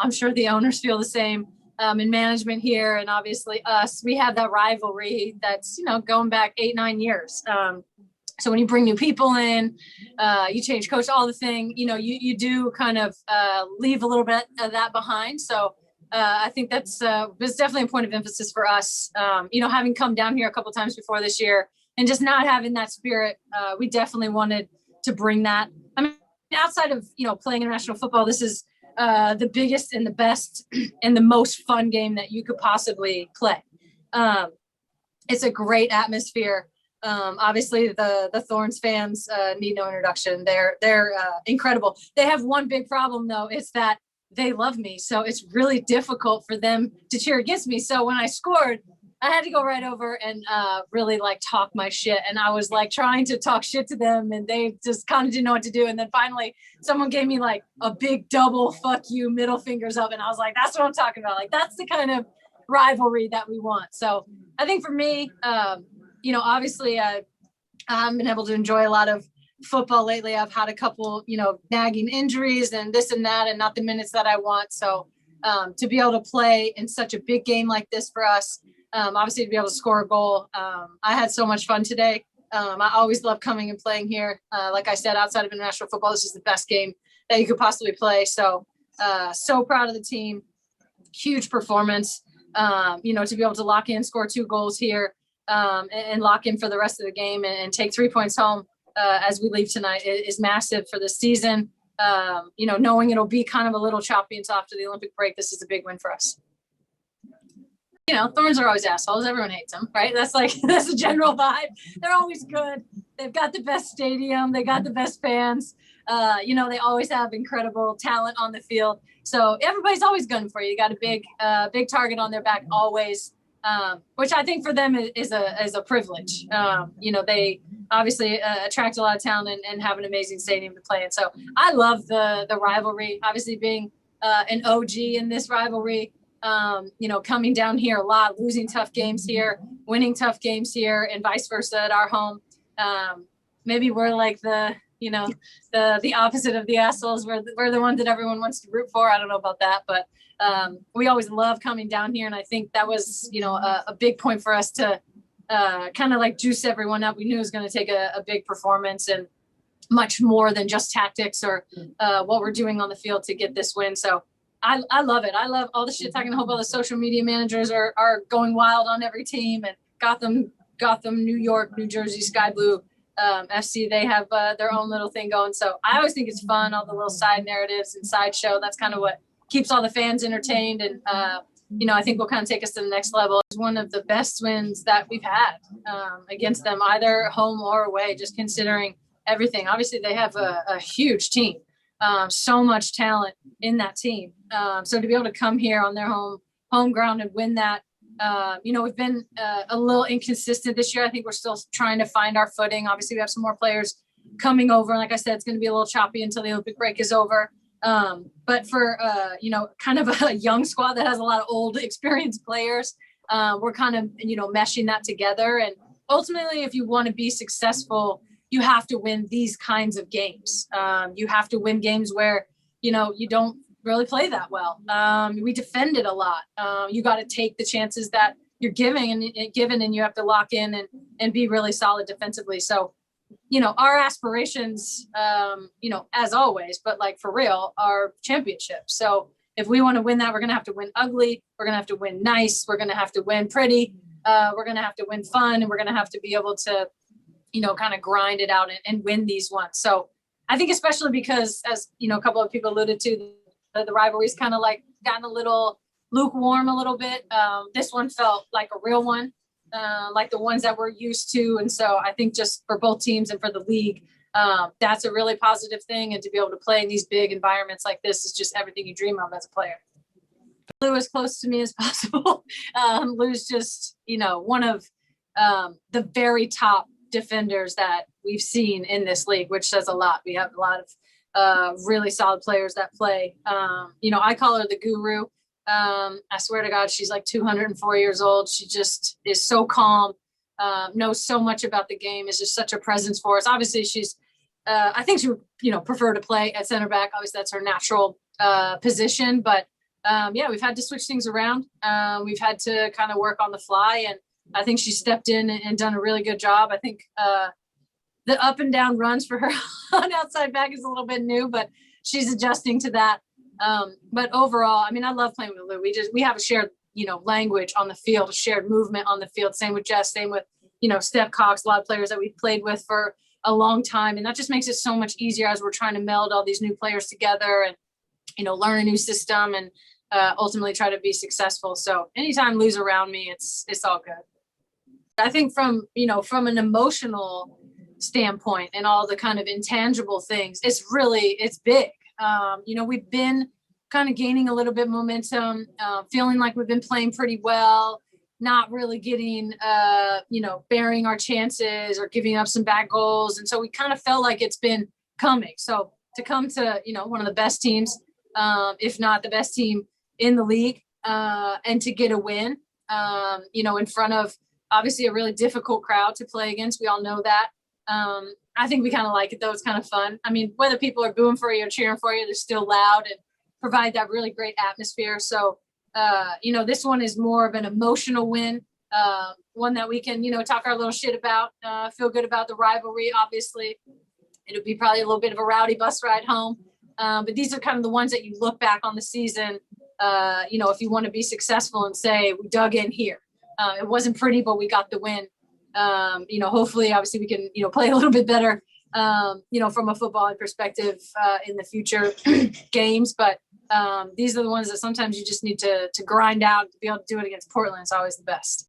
I'm sure the owners feel the same, in management here, and obviously us. We have that rivalry that's, going back 8-9 years. So when you bring new people in, you change coach, all the thing, you do kind of leave a little bit of that behind. So I think that's definitely a point of emphasis for us. Having come down here a couple times before this year and just not having that spirit, we definitely wanted to bring that. I mean, outside of, playing international football, this is the biggest and the best and the most fun game that you could possibly play. It's a great atmosphere. Obviously the Thorns fans need no introduction. They're incredible. They have one big problem though. It's that they love me. So it's really difficult for them to cheer against me. So when I scored, I had to go right over and really talk my shit. And I was trying to talk shit to them and they just kind of didn't know what to do. And then finally someone gave me a big double fuck you, middle fingers up. And I was like, that's what I'm talking about. That's the kind of rivalry that we want. So I think for me, obviously I haven't been able to enjoy a lot of football lately. I've had a couple, nagging injuries and this and that, and not the minutes that I want. So to be able to play in such a big game like this for us, obviously to be able to score a goal. I had so much fun today. I always love coming and playing here. Like I said, outside of international football, this is the best game that you could possibly play. So, so proud of the team. Huge performance. To be able to lock in, score 2 goals here, and lock in for the rest of the game and take 3 points home as we leave tonight is massive for this season. Knowing it'll be kind of a little choppy until after the Olympic break, this is a big win for us. Thorns are always assholes. Everyone hates them, right? That's a general vibe. They're always good. They've got the best stadium. They got the best fans. They always have incredible talent on the field. So everybody's always gunning for you. You got a big target on their back always, which I think for them is a privilege. They obviously attract a lot of talent and have an amazing stadium to play in. So I love the rivalry. Obviously being an OG in this rivalry. Coming down here a lot, losing tough games here, winning tough games here, and vice versa at our home. Maybe we're the opposite of the assholes. We're the ones that everyone wants to root for. I don't know about that, but we always love coming down here. And I think that was, a big point for us to kind of juice everyone up. We knew it was going to take a big performance and much more than just tactics or what we're doing on the field to get this win. So I love it. I love all the shit talking. I hope all the social media managers are going wild on every team, and Gotham, New York, New Jersey, Sky Blue, FC, they have their own little thing going. So I always think it's fun, all the little side narratives and sideshow. That's kind of what keeps all the fans entertained. And, I think will kind of take us to the next level. It's one of the best wins that we've had against them, either home or away, just considering everything. Obviously, they have a huge team. So much talent in that team. So to be able to come here on their home ground and win that, we've been a little inconsistent this year. I think we're still trying to find our footing. Obviously, we have some more players coming over. And like I said, it's going to be a little choppy until the Olympic break is over. But for, kind of a young squad that has a lot of old experienced players, we're kind of, meshing that together. And ultimately, if you want to be successful, you have to win these kinds of games. You have to win games where, you don't really play that well. We defended a lot. You got to take the chances that you're given and you have to lock in and be really solid defensively. So, our aspirations, as always, but for real, are championships. So if we want to win that, we're going to have to win ugly. We're going to have to win nice. We're going to have to win pretty. We're going to have to win fun, and we're going to have to be able to kind of grind it out and win these ones. So I think especially because, as a couple of people alluded to, the rivalry's kind of gotten a little lukewarm a little bit. This one felt like a real one, like the ones that we're used to. And so I think just for both teams and for the league, that's a really positive thing. And to be able to play in these big environments like this is just everything you dream of as a player. Lou as close to me as possible. Lou's just, one of the very top defenders that we've seen in this league, which says a lot. We have a lot of really solid players that play. I call her the guru. I swear to God, she's 204 years old. She just is so calm, knows so much about the game, is just such a presence for us. Obviously, she's, I think she would, prefer to play at center back. Obviously, that's her natural position, but yeah, we've had to switch things around. We've had to kind of work on the fly, and I think she stepped in and done a really good job. I think the up and down runs for her on outside back is a little bit new, but she's adjusting to that. But overall, I mean, I love playing with Lou. We have a shared, language on the field, a shared movement on the field. Same with Jess, same with, Steph Cox, a lot of players that we've played with for a long time. And that just makes it so much easier as we're trying to meld all these new players together and, learn a new system and ultimately try to be successful. So anytime Lou's around me, it's all good. I think from an emotional standpoint and all the kind of intangible things, it's big. We've been kind of gaining a little bit momentum, feeling like we've been playing pretty well, not really getting, burying our chances or giving up some bad goals. And so we kind of felt like it's been coming. So to come to, one of the best teams, if not the best team in the league, and to get a win, in front of obviously a really difficult crowd to play against. We all know that. I think we kind of like it, though. It's kind of fun. I mean, whether people are booing for you or cheering for you, they're still loud and provide that really great atmosphere. So, this one is more of an emotional win, one that we can, talk our little shit about, feel good about the rivalry. Obviously, it'll be probably a little bit of a rowdy bus ride home. But these are kind of the ones that you look back on the season, if you want to be successful and say, we dug in here. It wasn't pretty, but we got the win. Hopefully, obviously we can, play a little bit better, from a football perspective, in the future games. But these are the ones that sometimes you just need to grind out to be able to do it against Portland. It's always the best.